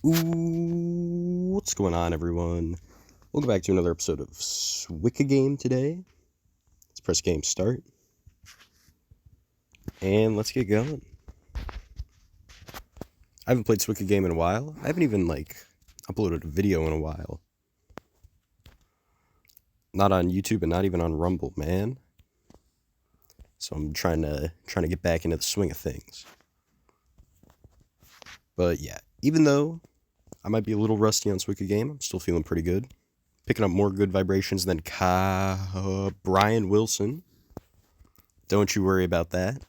Ooh, what's going on, everyone? Welcome back to another episode of Suika game today. Let's press game start. And let's get going. I haven't played Suika game in a while. I haven't even, uploaded a video in a while. Not on YouTube and not even on Rumble, man. So I'm trying to get back into the swing of things. But yeah, even though I might be a little rusty on Suika game, I'm still feeling pretty good. Picking up more good vibrations than Brian Wilson. Don't you worry about that.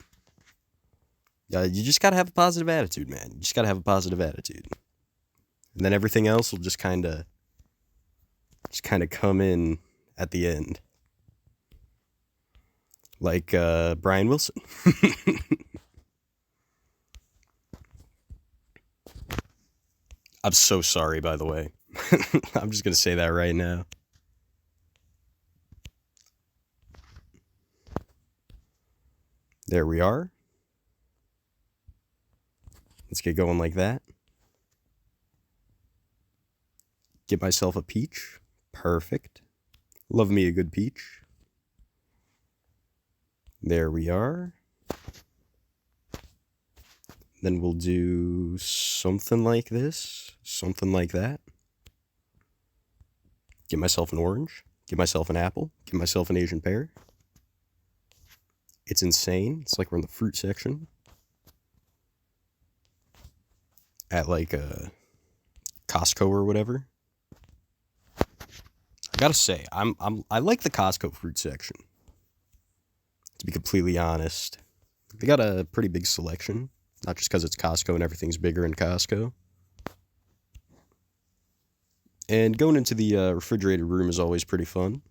You just gotta have a positive attitude, man. You just gotta have a positive attitude. And then everything else will just kind of come in at the end. Like Brian Wilson. I'm so sorry, by the way. I'm just gonna say that right now. There we are. Let's get going like that. Get myself a peach. Perfect. Love me a good peach. There we are. Then we'll do something like this. Something like that. Get myself an orange. Get myself an apple. Get myself an Asian pear. It's insane. It's like we're in the fruit section. At like a Costco or whatever. I gotta say, I like the Costco fruit section. To be completely honest, they got a pretty big selection. Not just because it's Costco and everything's bigger in Costco. And going into the refrigerated room is always pretty fun.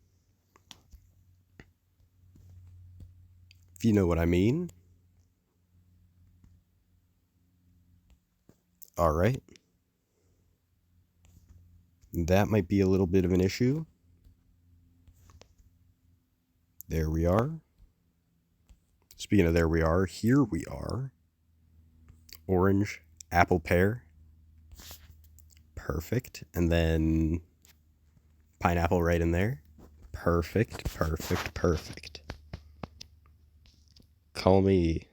If you know what I mean. All right. That might be a little bit of an issue. There we are. Speaking of there we are, here we are. Orange, apple, pear. Perfect. And then pineapple right in there. Perfect, perfect, perfect. Call me,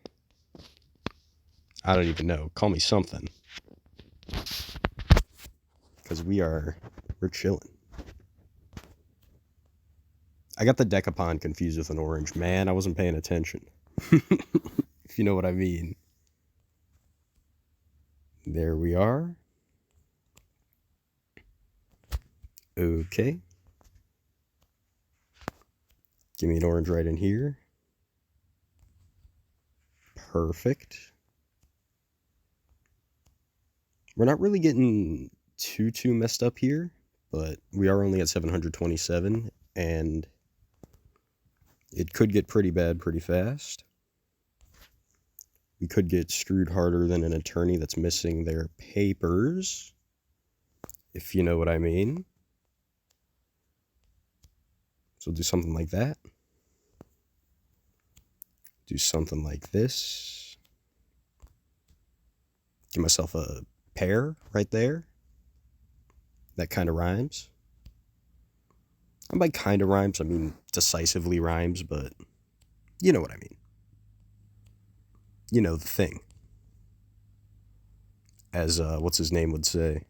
I don't even know. Call me something. Because we're chilling. I got the Decapon confused with an orange. Man, I wasn't paying attention. If you know what I mean. There we are. Okay. Give me an orange right in here. Perfect. We're not really getting too messed up here, but we are only at 727, and it could get pretty bad pretty fast. We could get screwed harder than an attorney that's missing their papers, if you know what I mean. So do something like that. Do something like this. Give myself a pear right there. That kind of rhymes. And by kind of rhymes, I mean decisively rhymes, but you know what I mean. You know the thing. As, what's his name would say.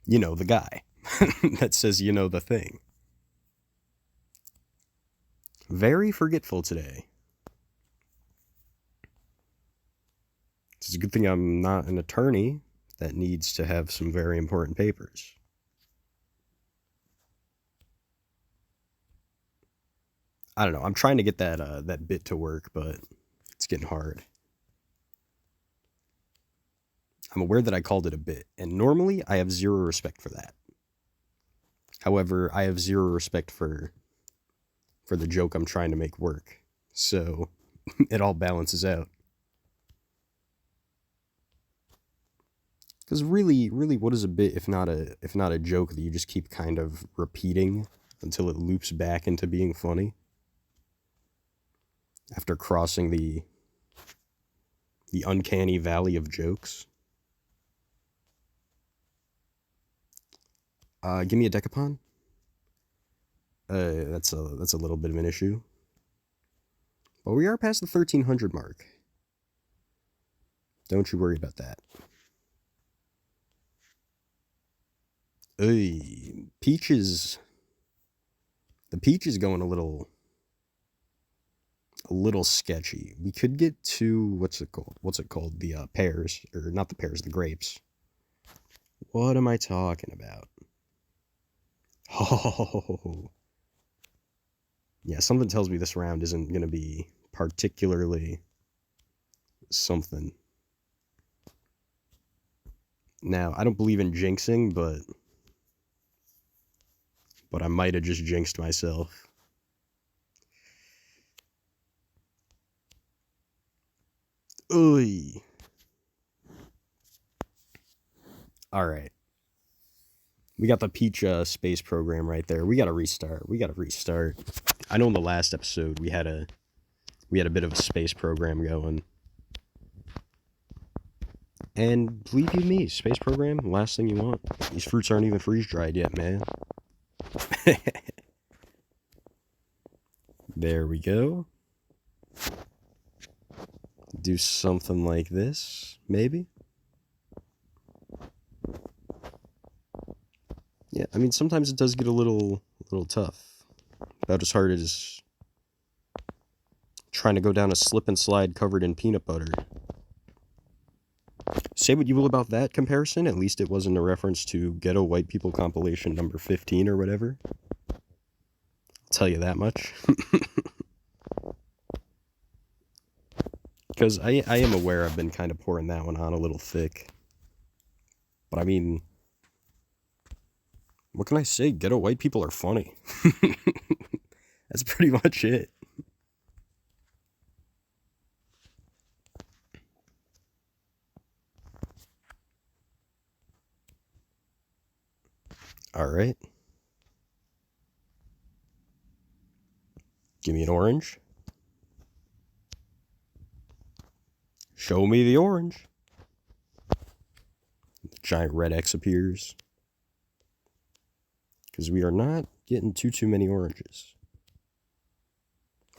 You know, the guy that says, you know, the thing. Very forgetful today. It's a good thing I'm not an attorney that needs to have some very important papers. I don't know. I'm trying to get that bit to work, but it's getting hard. I'm aware that I called it a bit, and normally I have zero respect for that. However, I have zero respect for the joke I'm trying to make work. So it all balances out. Because really, what is a bit if not a joke that you just keep kind of repeating until it loops back into being funny? After crossing the The uncanny valley of jokes. Give me a decapon. That's a little bit of an issue. But we are past the 1300 mark. Don't you worry about that. Peaches. The peach is going a little sketchy. We could get to what's it called? The pears, or not the pears, the grapes. What am I talking about? Oh. Yeah, something tells me this round isn't going to be particularly something. Now, I don't believe in jinxing, but I might have just jinxed myself. Oy. All right. We got the Peach space program right there. We got to restart. I know in the last episode we had a bit of a space program going. And believe you me, space program, last thing you want. These fruits aren't even freeze-dried yet, man. There we go. Do something like this, maybe? Yeah, I mean, sometimes it does get a little tough. About as hard as trying to go down a slip and slide covered in peanut butter. Say what you will about that comparison, at least it wasn't a reference to Ghetto White People compilation number 15 or whatever. I'll tell you that much. Because I am aware I've been kind of pouring that one on a little thick. But I mean, what can I say? Ghetto White People are funny. That's pretty much it. All right. Give me an orange. Show me the orange. The giant red X appears. Because we are not getting too many oranges.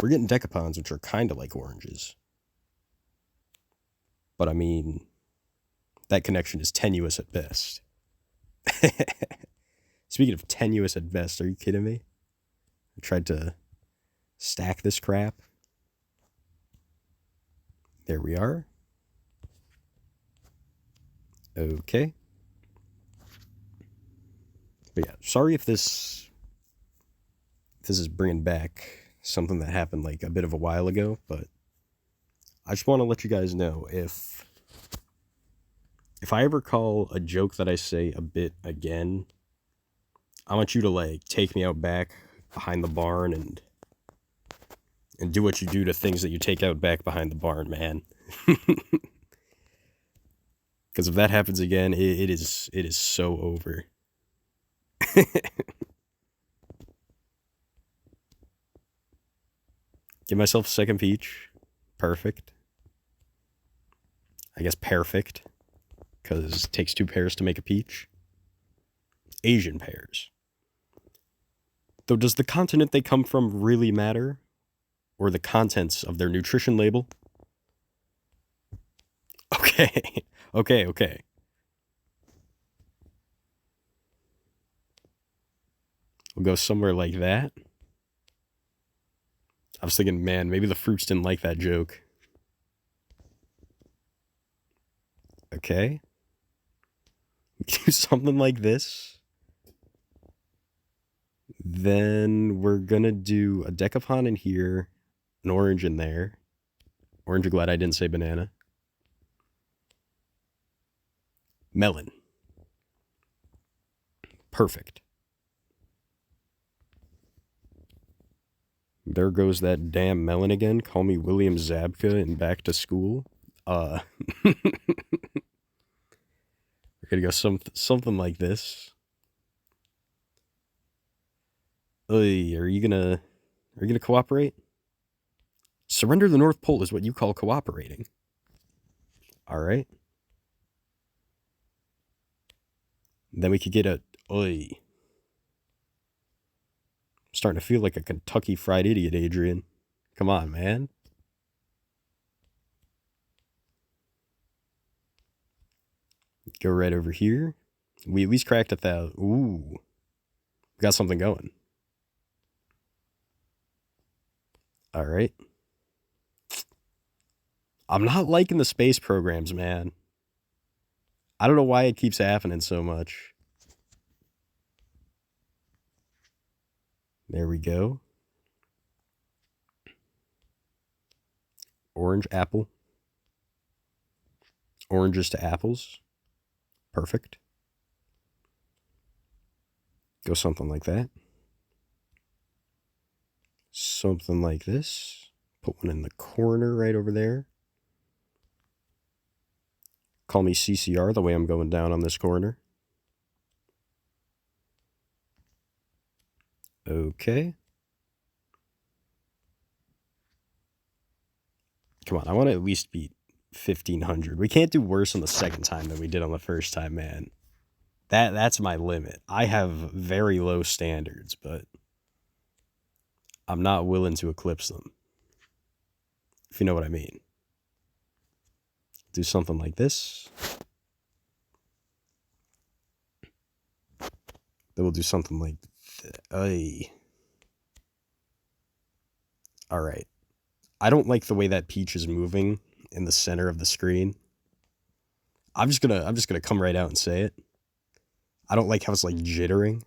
We're getting decapons, which are kind of like oranges. But I mean, that connection is tenuous at best. Speaking of tenuous at best, are you kidding me? I tried to stack this crap. There we are. Okay. But yeah, sorry if this is bringing back something that happened like a bit of a while ago, but I just want to let you guys know if I ever call a joke that I say a bit again, I want you to like take me out back behind the barn and do what you do to things that you take out back behind the barn, man. Because if that happens again, it is so over. Give myself a second peach. Perfect. I guess perfect. Because it takes 2 pears to make a peach. Asian pears. Though, does the continent they come from really matter? Or the contents of their nutrition label? Okay. Okay. We'll go somewhere like that. I was thinking, man, maybe the fruits didn't like that joke. Okay. Do something like this. Then we're gonna do a decapon in here, an orange in there. Orange, glad I didn't say banana. Melon. Perfect. There goes that damn melon again. Call me William Zabka and back to school. We're gonna go something like this. Oy, are you gonna cooperate? Surrender the North Pole is what you call cooperating. All right. Then we could get a oi. I'm starting to feel like a Kentucky Fried Idiot, Adrian. Come on, man. Go right over here. We at least cracked 1,000. Ooh. We got something going. All right. I'm not liking the space programs, man. I don't know why it keeps happening so much. There we go. Orange, apple. Oranges to apples. Perfect. Go something like that. Something like this. Put one in the corner right over there. Call me CCR the way I'm going down on this corner. Okay. Come on, I want to at least beat 1,500. We can't do worse on the second time than we did on the first time, man. That's my limit. I have very low standards, but I'm not willing to eclipse them. If you know what I mean. Do something like this. Then we'll do something like that. All right. I don't like the way that peach is moving in the center of the screen. I'm just gonna come right out and say it. I don't like how it's like jittering.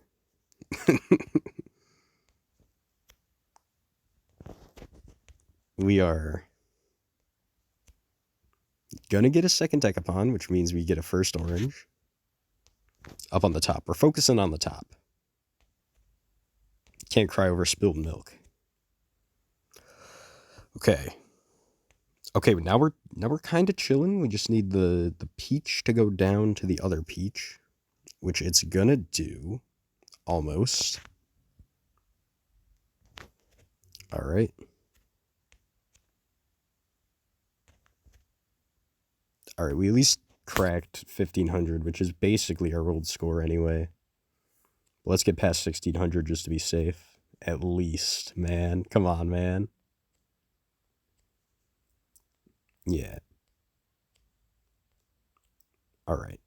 We are gonna get a second Decapon, which means we get a first orange. Up on the top. We're focusing on the top. Can't cry over spilled milk. Okay. Okay, but now we're kind of chilling. We just need the peach to go down to the other peach, which it's gonna do, almost. All right. All right, we at least cracked 1,500, which is basically our old score anyway. Let's get past 1,600 just to be safe. At least, man. Come on, man. Yeah. All right.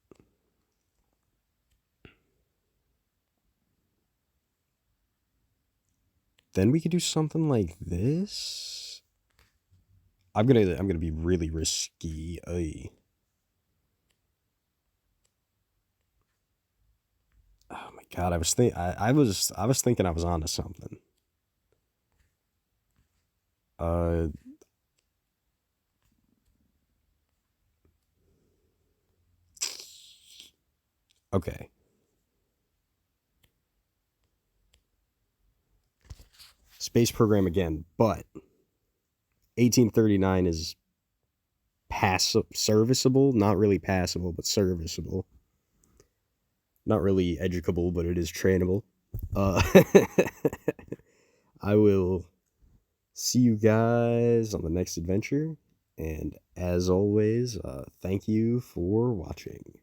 Then we could do something like this. I'm gonna be really risky. Oh my god, I was thinking I was onto something. Okay. Space program again, but 1839 is serviceable, not really passable, but serviceable. Not really educable, but it is trainable. I will see you guys on the next adventure, and as always, thank you for watching.